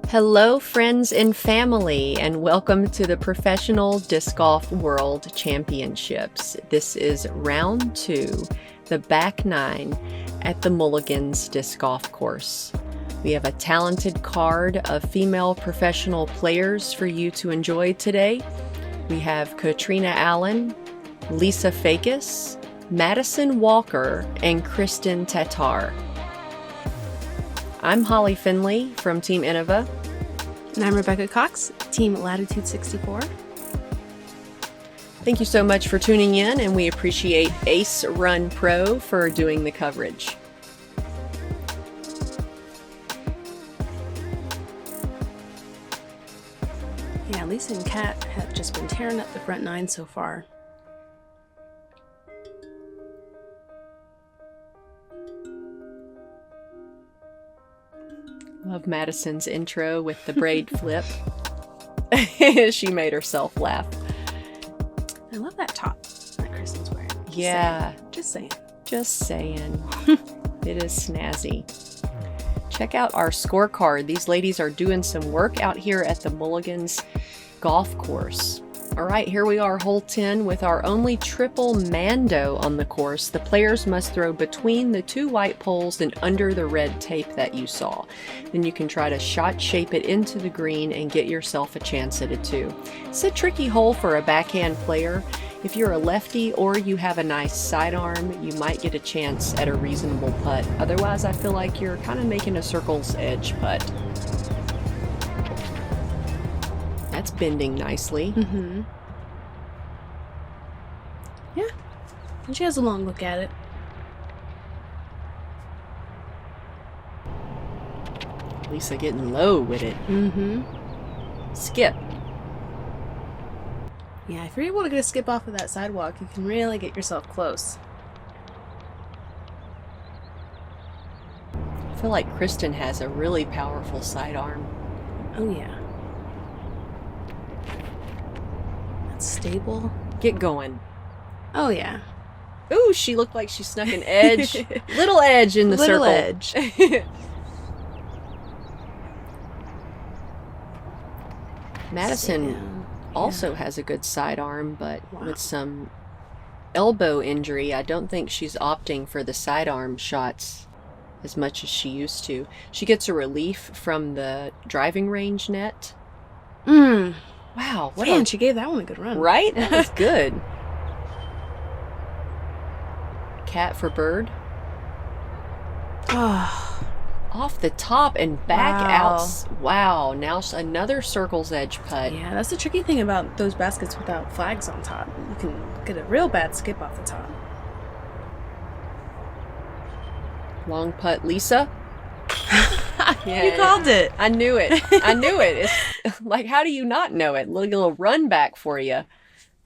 Hello, friends and family, and welcome to the Professional Disc Golf World Championships. This is round 2, the back 9 at the Mulligans Disc Golf Course. We have a talented card of female professional players for you to enjoy today. We have Catrina Allen, Lisa Fajkus, Madison Walker, and Kristin Tattar. I'm Holly Finley from Team Innova. And I'm Rebecca Cox, Team Latitude 64. Thank you so much for tuning in, and we appreciate Ace Run Pro for doing the coverage. Yeah, Lisa and Kat have just been tearing up the front 9 so far. Love Madison's intro with the braid flip. She made herself laugh. I love that top that Kristin's wearing. Just saying. It is snazzy. Check out our scorecard. These ladies are doing some work out here at the Mulligans golf course. All right, here we are, hole 10, with our only triple mando on the course. The players must throw between the 2 white poles and under the red tape that you saw. Then you can try to shot shape it into the green and get yourself a chance at a 2. It's a tricky hole for a backhand player. If you're a lefty or you have a nice sidearm, you might get a chance at a reasonable putt. Otherwise, I feel like you're kind of making a circle's edge putt. That's bending nicely. Mm-hmm. Yeah. And she has a long look at it. Lisa getting low with it. Mm-hmm. Skip. Yeah, if you're able to get a skip off of that sidewalk, you can really get yourself close. I feel like Kristin has a really powerful sidearm. Oh, yeah. That's stable. Get going. Oh, yeah. Ooh, she looked like she snuck an edge. Little edge in the circle. Edge. Madison also has a good sidearm, but with some elbow injury, I don't think she's opting for the sidearm shots as much as she used to. She gets a relief from the driving range net. Wow. Man, she gave that one a good run. Right? That was good. Cat for bird. Oh. Off the top and back out. Wow. Now another circle's edge putt. Yeah, that's the tricky thing about those baskets without flags on top. You can get a real bad skip off the top. Long putt, Lisa. Yeah, you called it. I knew it. It's like, how do you not know it? Little run back for you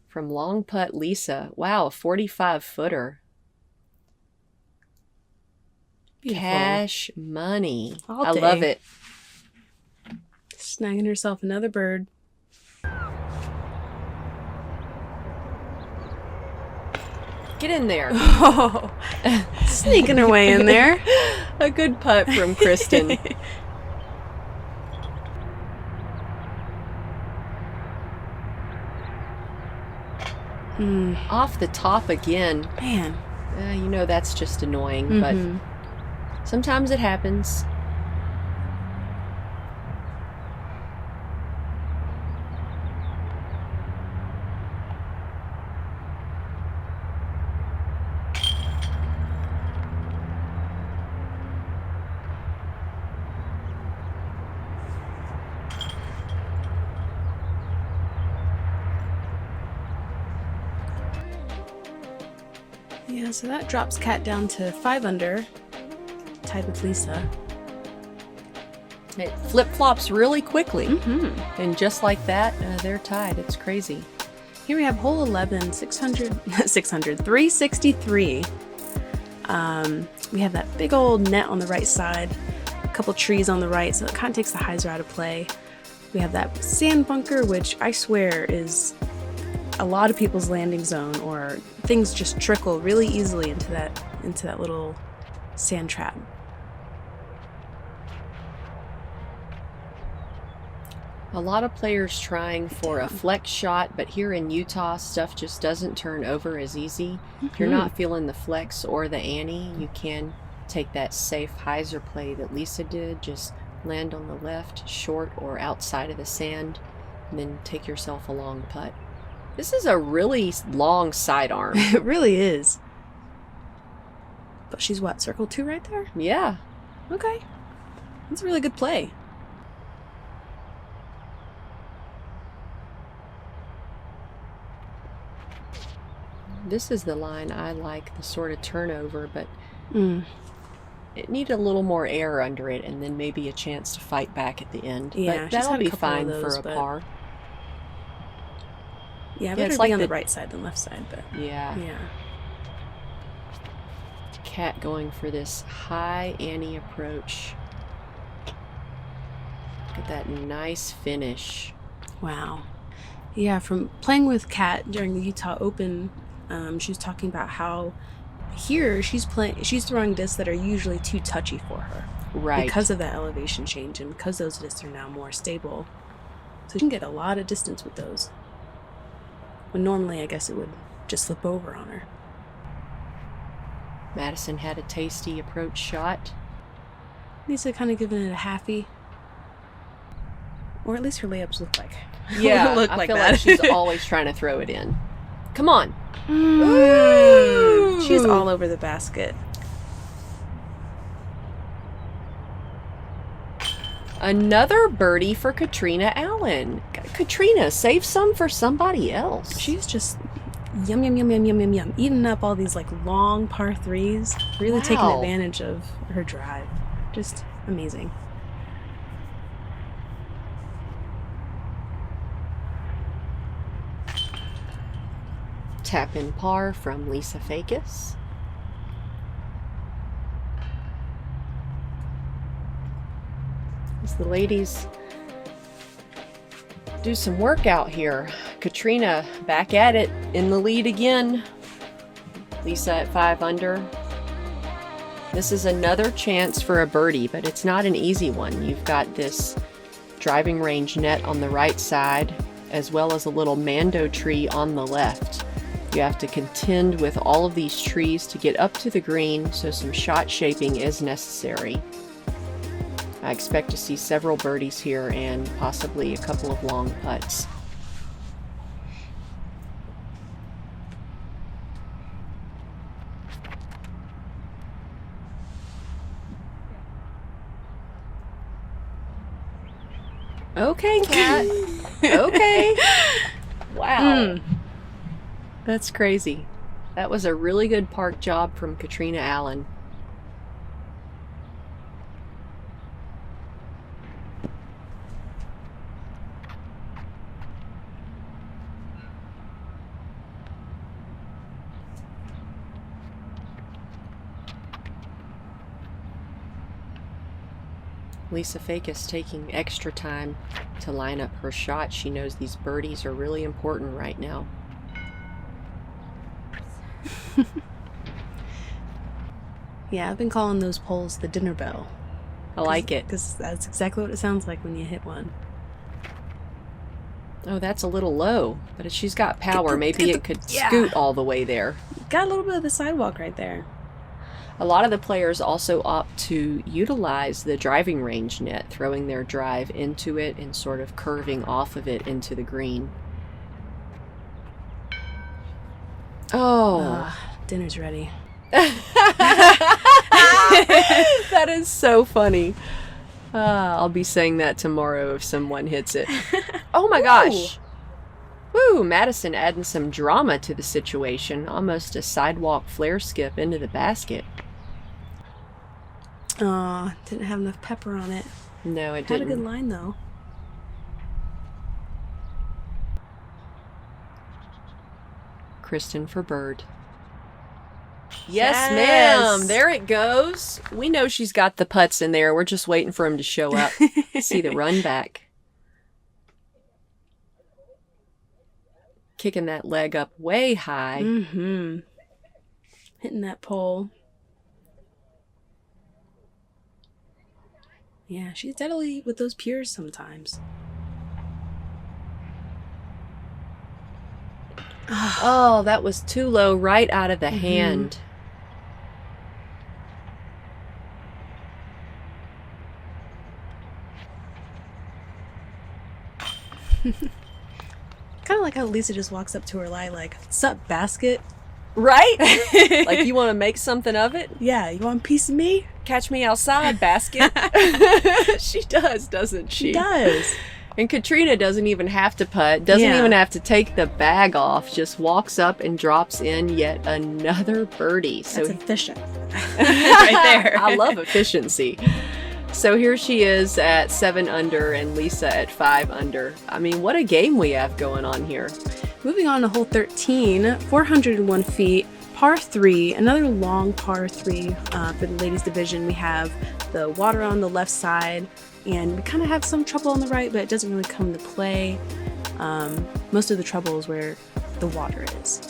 from long putt, Lisa. Wow, a 45-footer. Beautiful. Cash money. All I day. love it. Snagging herself another bird. Get in there. Oh, sneaking her way in there. A good putt from Kristin. Off the top again. Man. You know that's just annoying, but sometimes it happens. Yeah, so that drops Kat down to 5 under, tied with Lisa. It flip-flops really quickly. And just like that, they're tied. It's crazy. Here we have hole 11, 363. We have that big old net on the right side, a couple trees on the right, so it kind of takes the hyzer out of play. We have that sand bunker, which I swear is a lot of people's landing zone, or things just trickle really easily into that little sand trap. A lot of players trying for a flex shot, but here in Utah, stuff just doesn't turn over as easy. If you're not feeling the flex or the ante, you can take that safe hyzer play that Lisa did. Just land on the left, short or outside of the sand, and then take yourself a long putt. This is a really long sidearm. It really is. But she's what, circle 2 right there? Yeah. Okay. That's a really good play. This is the line I like, the sort of turnover, but it needed a little more air under it and then maybe a chance to fight back at the end. Yeah, but that'll be fine for a par. Yeah, better it's be like on the right side than left side, but yeah. Cat going for this high ante approach. Look at that nice finish. Wow. Yeah, from playing with Kat during the Utah Open, she was talking about how here she's throwing discs that are usually too touchy for her. Right. Because of that elevation change and because those discs are now more stable. So she can get a lot of distance with those. When normally I guess it would just slip over on her. Madison had a tasty approach shot. Lisa kind of giving it a halfie. Or at least her layups look like. Yeah, look I like feel that. like she's always trying to throw it in. Come on. Ooh. She's all over the basket. Another birdie for Catrina Allen. Catrina, save some for somebody else. She's just yum, eating up all these like long par 3s. Really taking advantage of her drive. Just amazing. Tap in par from Lisa Fajkus. As the ladies do some work out here. Catrina back at it in the lead again. Lisa at 5 under. This is another chance for a birdie, but it's not an easy one. You've got this driving range net on the right side, as well as a little mando tree on the left. You have to contend with all of these trees to get up to the green, so some shot shaping is necessary. I expect to see several birdies here and possibly a couple of long putts. Okay, Kat. Okay. Wow. That's crazy. That was a really good park job from Catrina Allen. Lisa Fajkus taking extra time to line up her shot. She knows these birdies are really important right now. Yeah, I've been calling those poles the dinner bell. I like it. Because that's exactly what it sounds like when you hit one. Oh, that's a little low, but if she's got power, maybe it could scoot all the way there. Got a little bit of the sidewalk right there. A lot of the players also opt to utilize the driving range net, throwing their drive into it and sort of curving off of it into the green. Oh. Dinner's ready. That is so funny. I'll be saying that tomorrow if someone hits it. Oh my gosh. Woo, Madison adding some drama to the situation. Almost a sidewalk flare skip into the basket. Aw, didn't have enough pepper on it. No, it Had didn't. a good line though. Kristin for bird. Yes, ma'am. There it goes. We know she's got the putts in there. We're just waiting for him to show up. See the run back. Kicking that leg up way high. Mm-hmm. Hitting that pole. Yeah, she's deadly with those pures sometimes. Oh, that was too low, right out of the hand. Kind of like how Lisa just walks up to her lie like, "What's up, basket?" Right? Like, you want to make something of it? Yeah, you want a piece of me? Catch me outside, basket. She does, doesn't she? She does. And Catrina doesn't even have to putt, doesn't even have to take the bag off, just walks up and drops in yet another birdie. That's efficient. Right there. I love efficiency. So here she is at 7 under and Lisa at 5 under. I mean, what a game we have going on here. Moving on to hole 13, 401 feet, par 3, another long par 3 for the ladies division. We have the water on the left side, and we kind of have some trouble on the right, but it doesn't really come into play. Most of the trouble is where the water is.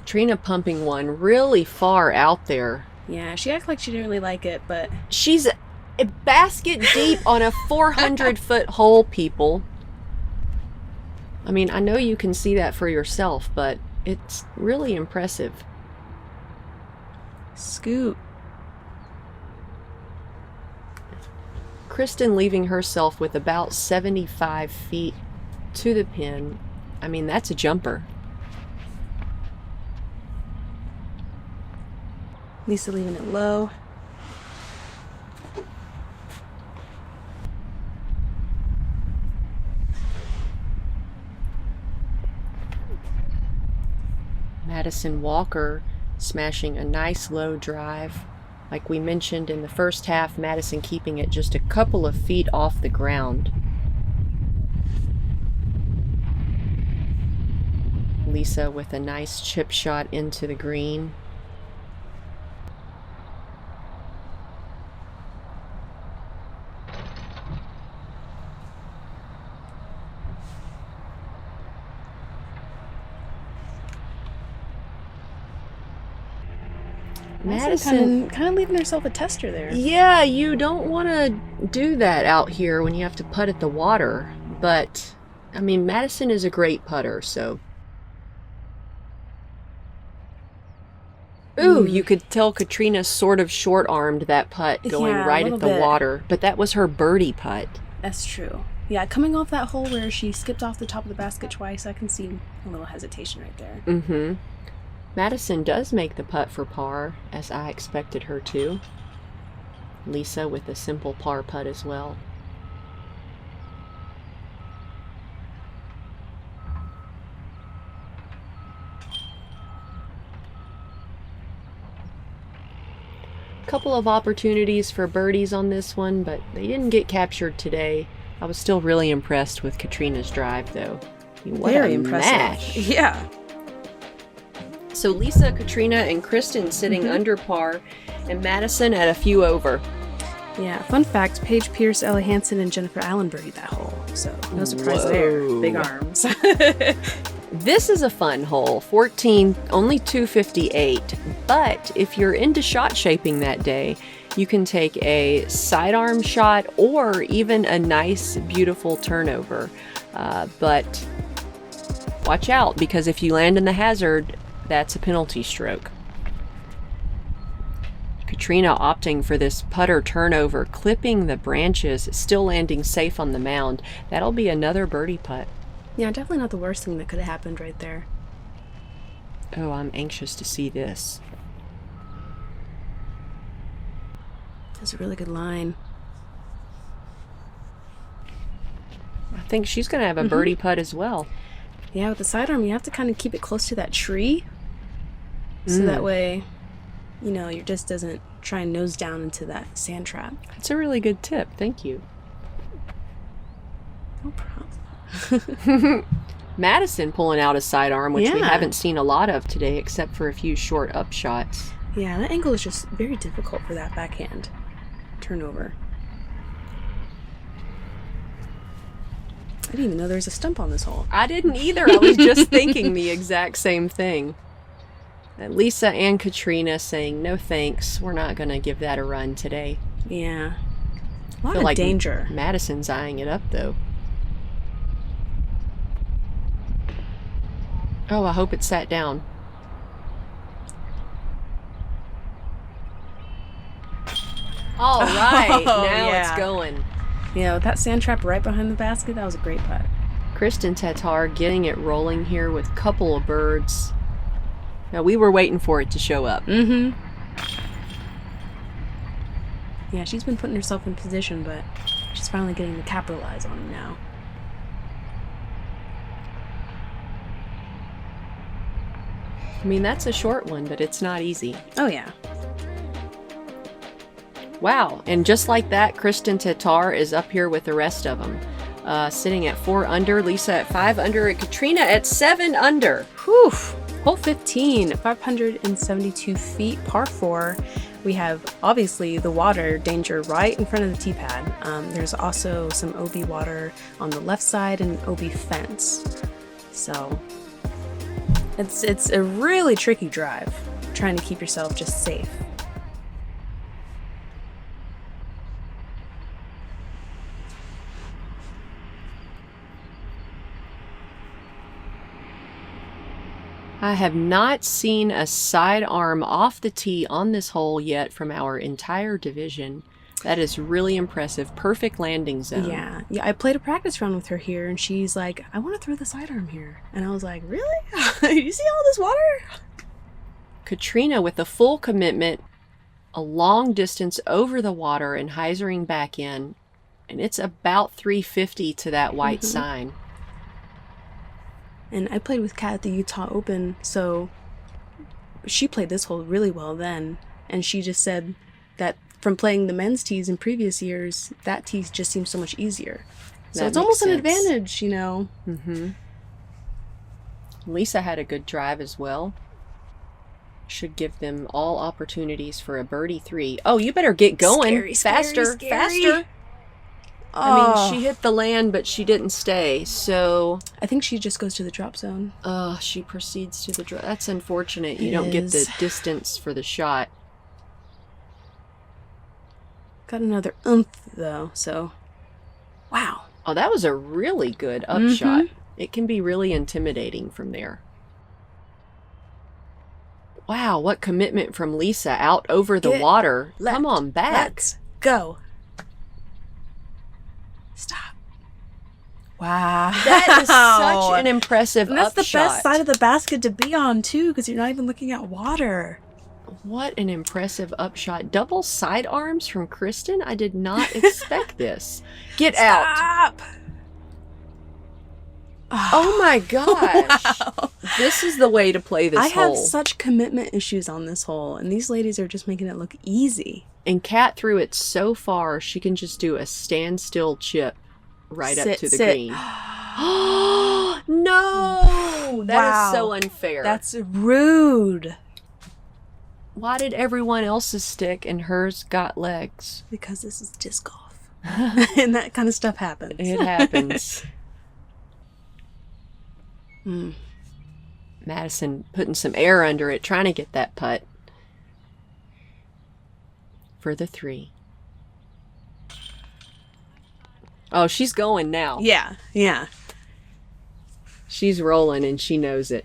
Catrina pumping one really far out there. Yeah, she acted like she didn't really like it, but... She's a basket deep on a 400-foot hole, people. I mean, I know you can see that for yourself, but it's really impressive. Scoot. Kristin leaving herself with about 75 feet to the pin. I mean, that's a jumper. Lisa leaving it low. Madison Walker smashing a nice low drive. Like we mentioned in the first half, Madison keeping it just a couple of feet off the ground. Lisa with a nice chip shot into the green. Madison kind of leaving herself a tester there. Yeah, you don't want to do that out here when you have to putt at the water. But, I mean, Madison is a great putter, so... Ooh, you could tell Catrina sort of short-armed that putt going right at the water. But that was her birdie putt. That's true. Yeah, coming off that hole where she skipped off the top of the basket twice, I can see a little hesitation right there. Mm-hmm. Madison does make the putt for par, as I expected her to. Lisa with a simple par putt as well. Couple of opportunities for birdies on this one, but they didn't get captured today. I was still really impressed with Catrina's drive, though. Very impressive. Yeah. So Lisa, Catrina, and Kristin sitting under par, and Madison at a few over. Yeah, fun fact, Paige Pierce, Ella Hansen, and Jennifer Allen birdied that hole, so no surprise there. Big arms. This is a fun hole, 14, only 258, but if you're into shot shaping that day, you can take a sidearm shot or even a nice, beautiful turnover. But watch out, because if you land in the hazard, that's a penalty stroke. Catrina opting for this putter turnover, clipping the branches, still landing safe on the mound. That'll be another birdie putt. Yeah, definitely not the worst thing that could have happened right there. Oh, I'm anxious to see this. That's a really good line. I think she's going to have a birdie putt as well. Yeah, with the sidearm, you have to kind of keep it close to that tree. So that way, you know, your disc doesn't try and nose down into that sand trap. That's a really good tip. Thank you. No problem. Madison pulling out a sidearm, which we haven't seen a lot of today, except for a few short up shots. Yeah, that angle is just very difficult for that backhand turnover. I didn't even know there was a stump on this hole. I didn't either. I was just thinking the exact same thing. Lisa and Catrina saying, no thanks, we're not going to give that a run today. Yeah. A lot Feel of like danger. Madison's eyeing it up, though. Oh, I hope it sat down. All right, now it's going. Yeah, with that sand trap right behind the basket, that was a great putt. Kristin Tattar getting it rolling here with a couple of birds. Now, we were waiting for it to show up. Mm-hmm. Yeah, she's been putting herself in position, but she's finally getting to capitalize on it now. I mean, that's a short one, but it's not easy. Oh, yeah. Wow, and just like that, Kristin Tattar is up here with the rest of them. Sitting at 4 under, Lisa at 5 under, and Catrina at 7 under. Whew! Hole 15, 572 feet, par 4. We have, obviously, the water danger right in front of the tee pad. There's also some OB water on the left side and an OB fence. So, it's a really tricky drive, trying to keep yourself just safe. I have not seen a sidearm off the tee on this hole yet from our entire division. That is really impressive. Perfect landing zone. Yeah, I played a practice round with her here, and she's like, I want to throw the sidearm here. And I was like, really? You see all this water? Catrina with a full commitment, a long distance over the water and hyzering back in. And it's about 350 to that white sign. And I played with Kat at the Utah Open, so she played this hole really well then. And she just said that from playing the men's tees in previous years, that tee just seems so much easier. So it's almost an advantage, you know. Mm-hmm. Lisa had a good drive as well. Should give them all opportunities for a birdie 3. Oh, you better get going. Scary, faster, scary. faster. I mean, she hit the land, but she didn't stay, so... I think she just goes to the drop zone. She proceeds to the drop. That's unfortunate. You don't get the distance for the shot. Got another oomph, though, so... Wow. Oh, that was a really good upshot. It can be really intimidating from there. Wow, what commitment from Lisa out over the water. Come on back. Let's go. Stop. Wow. That is such an impressive and that's upshot. The best side of the basket to be on, too, because you're not even looking at water. What an impressive upshot. Double sidearms from Kristin? I did not expect this. Get out. Oh my gosh. Wow. This is the way to play this hole. I have such commitment issues on this hole, and these ladies are just making it look easy. And Kat threw it so far, she can just do a standstill chip right up to the green. No! That is so unfair. That's rude. Why did everyone else's stick and hers got legs? Because this is disc golf. And that kind of stuff happens. It happens. Madison putting some air under it, trying to get that putt. For the 3. Oh, she's going now. Yeah. She's rolling and she knows it.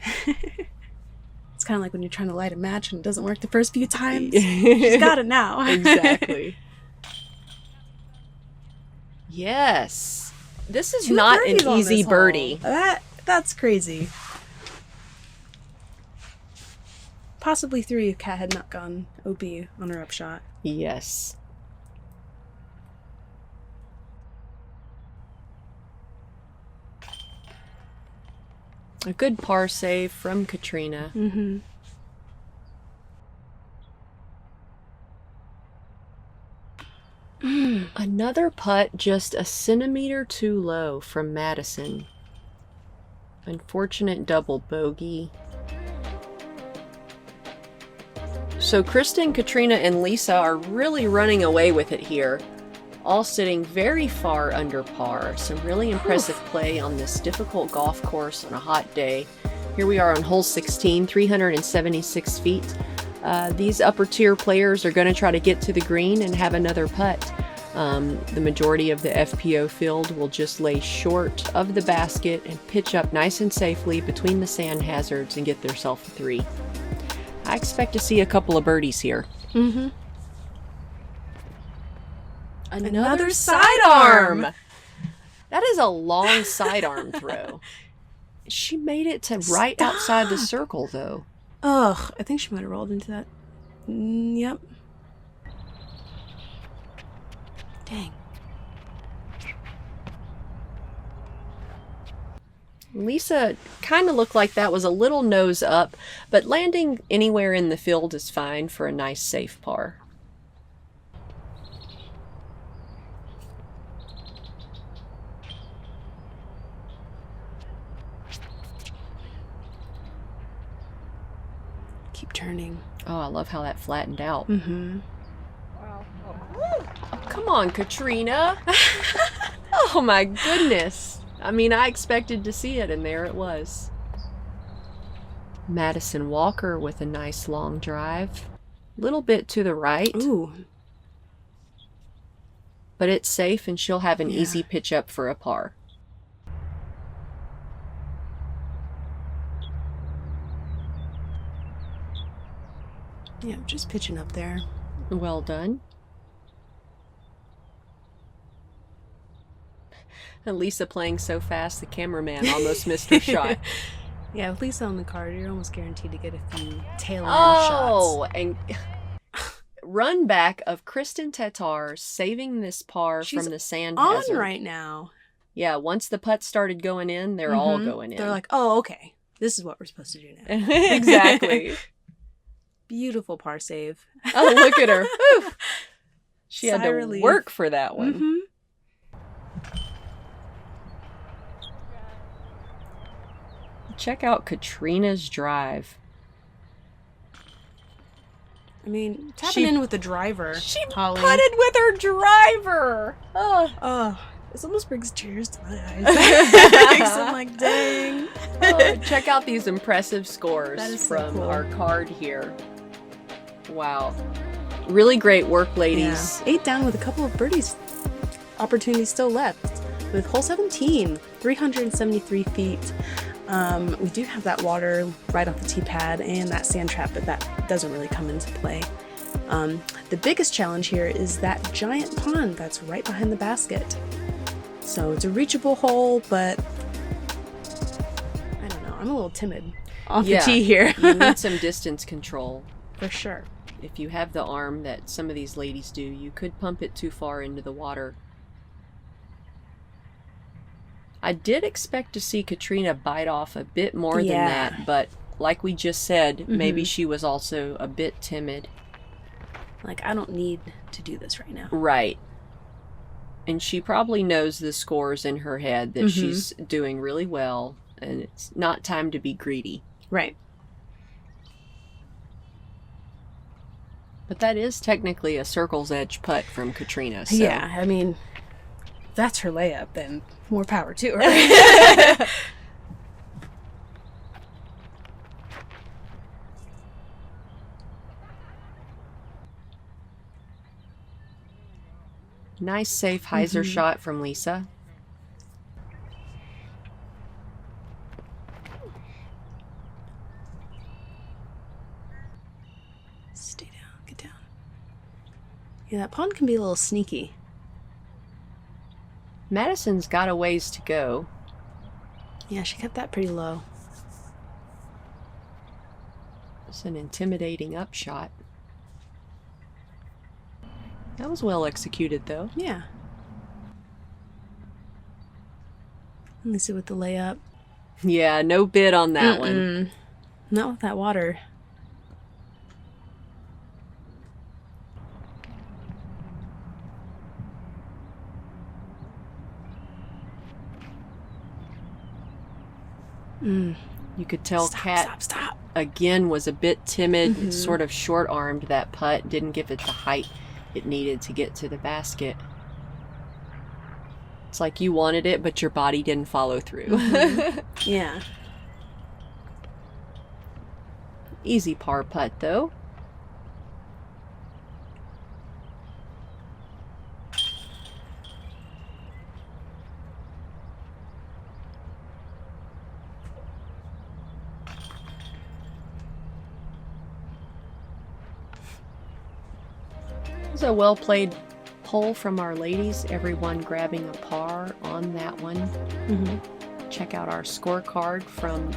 It's kind of like when you're trying to light a match and it doesn't work the first few times. She's got it now. Exactly. Yes. This is not an easy birdie. That's crazy. Possibly 3 if Kat had not gone OB on her upshot. Yes. A good par save from Catrina. Another putt just a centimeter too low from Madison. Unfortunate double bogey. So Kristin, Catrina, and Lisa are really running away with it here. All sitting very far under par. Some really impressive play on this difficult golf course on a hot day. Here we are on hole 16, 376 feet. These upper tier players are going to try to get to the green and have another putt. The majority of the FPO field will just lay short of the basket and pitch up nice and safely between the sand hazards and get themselves a 3. I expect to see a couple of birdies here. Mm-hmm. Another sidearm! That is a long sidearm throw. She made it to right outside the circle, though. Ugh, I think she might have rolled into that. Yep. Dang. Lisa kind of looked like that was a little nose up, but landing anywhere in the field is fine for a nice safe par. Keep turning. Oh, I love how that flattened out. Mm-hmm. Oh, come on, Catrina. Oh my goodness. I mean, I expected to see it, and there it was. Madison Walker with a nice long drive. Little bit to the right. Ooh. But it's safe, and she'll have an easy pitch up for a par. Yeah, just pitching up there. Well done. And Lisa playing so fast, the cameraman almost missed her shot. Yeah, with Lisa on the card, you're almost guaranteed to get a few tail end shots. Oh, and run back of Kristin Tattar saving this par from the sand hazard. On right now. Yeah, once the putts started going in, they're all going in. They're like, oh, okay. This is what we're supposed to do now. Exactly. Beautiful par save. Oh, look at her. Whew. She had to relief. work for that one. Mm-hmm. Check out Catrina's drive. I mean, tapping in with the driver. She Holly. putted with her driver. Oh, this almost brings tears to my eyes. I'm like, dang. Check out these impressive scores so from cool. our card here. Wow. Really great work, ladies. Yeah. 8 down with a couple of birdies opportunities still left. With hole 17, 373 feet. We do have that water right off the tee pad and that sand trap, but that doesn't really come into play. The biggest challenge here is that giant pond that's right behind the basket. So it's a reachable hole, but I don't know. I'm a little timid off the tee here. You need some distance control. For sure. If you have the arm that some of these ladies do, you could pump it too far into the water. I did expect to see Catrina bite off a bit more than that, but like we just said, maybe she was also a bit timid. Like, I don't need to do this right now. Right. And she probably knows the scores in her head that she's doing really well, and it's not time to be greedy. Right. But that is technically a circle's edge putt from Catrina. So. Yeah, I mean, if that's her layup, then more power to her. Nice safe hyzer shot from Lisa. Stay down, get down. Yeah, that pond can be a little sneaky. Madison's got a ways to go. Yeah, she kept that pretty low. It's an intimidating upshot. That was well executed, though. Yeah. And Lisa with the layup. Yeah, no bid on that one. Not with that water. You could tell Kat Stop. again was a bit timid, sort of short-armed that putt, didn't give it the height it needed to get to the basket. It's like you wanted it, but your body didn't follow through. Yeah. Easy par putt, though. It was a well-played hole from our ladies, everyone grabbing a par on that one. Check out our scorecard from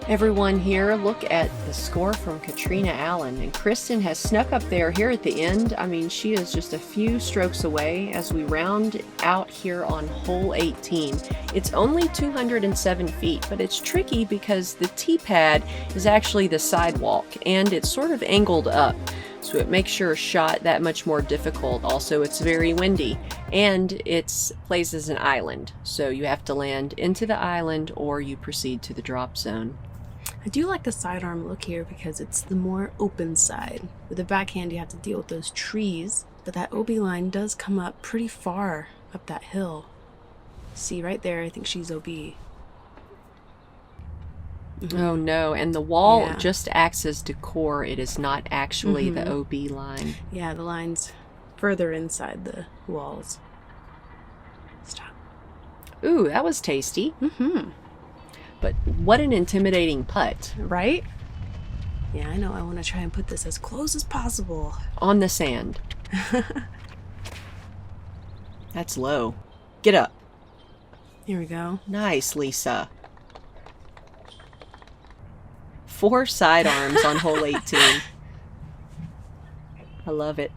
everyone here. Look at the score from Catrina Allen, and Kristin has snuck up there here at the end. I mean, she is just a few strokes away as we round out here on hole 18. It's only 207 feet, but it's tricky because the tee pad is actually the sidewalk and it's sort of angled up, so it makes your shot that much more difficult. Also, it's very windy, and it's placed as an island, so you have to land into the island or you proceed to the drop zone. I do like the sidearm look here because it's the more open side. With the backhand, you have to deal with those trees, but that OB line does come up pretty far up that hill. See right there, I think she's OB. Oh no, and the wall just acts as decor. It is not actually the OB line. Yeah, the line's further inside the walls. Stop. Ooh, that was tasty. But what an intimidating putt. Right? Yeah, I know. I want to try and put this as close as possible. On the sand. That's low. Get up. Here we go. Nice, Lisa. 4 sidearms on hole 18. I love it.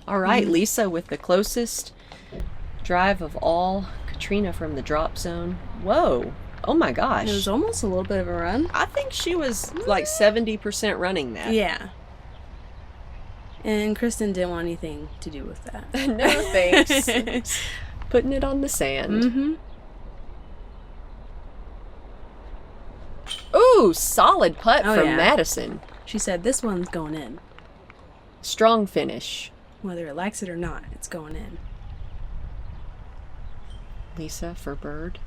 All right, Lisa with the closest drive of all. Catrina from the drop zone. Whoa. Oh my gosh. It was almost a little bit of a run. I think she was like 70% running that. Yeah. And Kristin didn't want anything to do with that. No thanks. Putting it on the sand. Ooh, solid putt from Madison. She said this one's going in. Strong finish. Whether it likes it or not, it's going in. Lisa for bird.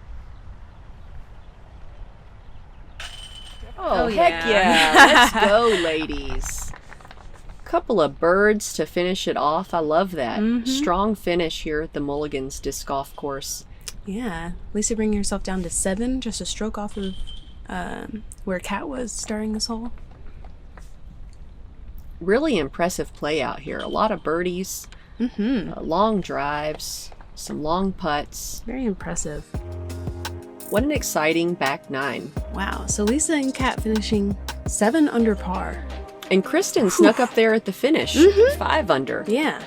Oh, heck yeah. Let's go, ladies. Couple of birds to finish it off. I love that. Strong finish here at the Mulligans Disc Golf Course. Yeah. Lisa bringing herself down to 7, just a stroke off of where Kat was starting this hole. Really impressive play out here. A lot of birdies, long drives, some long putts. Very impressive. What an exciting back 9. Wow. So Lisa and Kat finishing 7 under par. And Kristin snuck up there at the finish, 5 under. Yeah.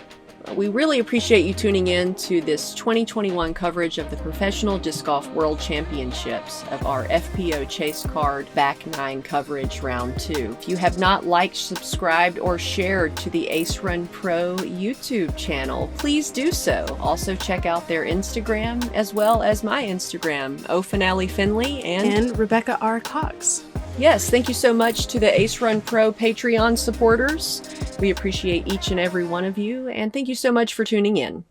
We really appreciate you tuning in to this 2021 coverage of the Professional Disc Golf World Championships of our FPO Chase Card Back 9 coverage Round 2. If you have not liked, subscribed, or shared to the Ace Run Pro YouTube channel, please do so. Also check out their Instagram as well as my Instagram, Finley Finley and Rebecca R. Cox. Yes, thank you so much to the Ace Run Pro Patreon supporters. We appreciate each and every one of you, and thank you so much for tuning in.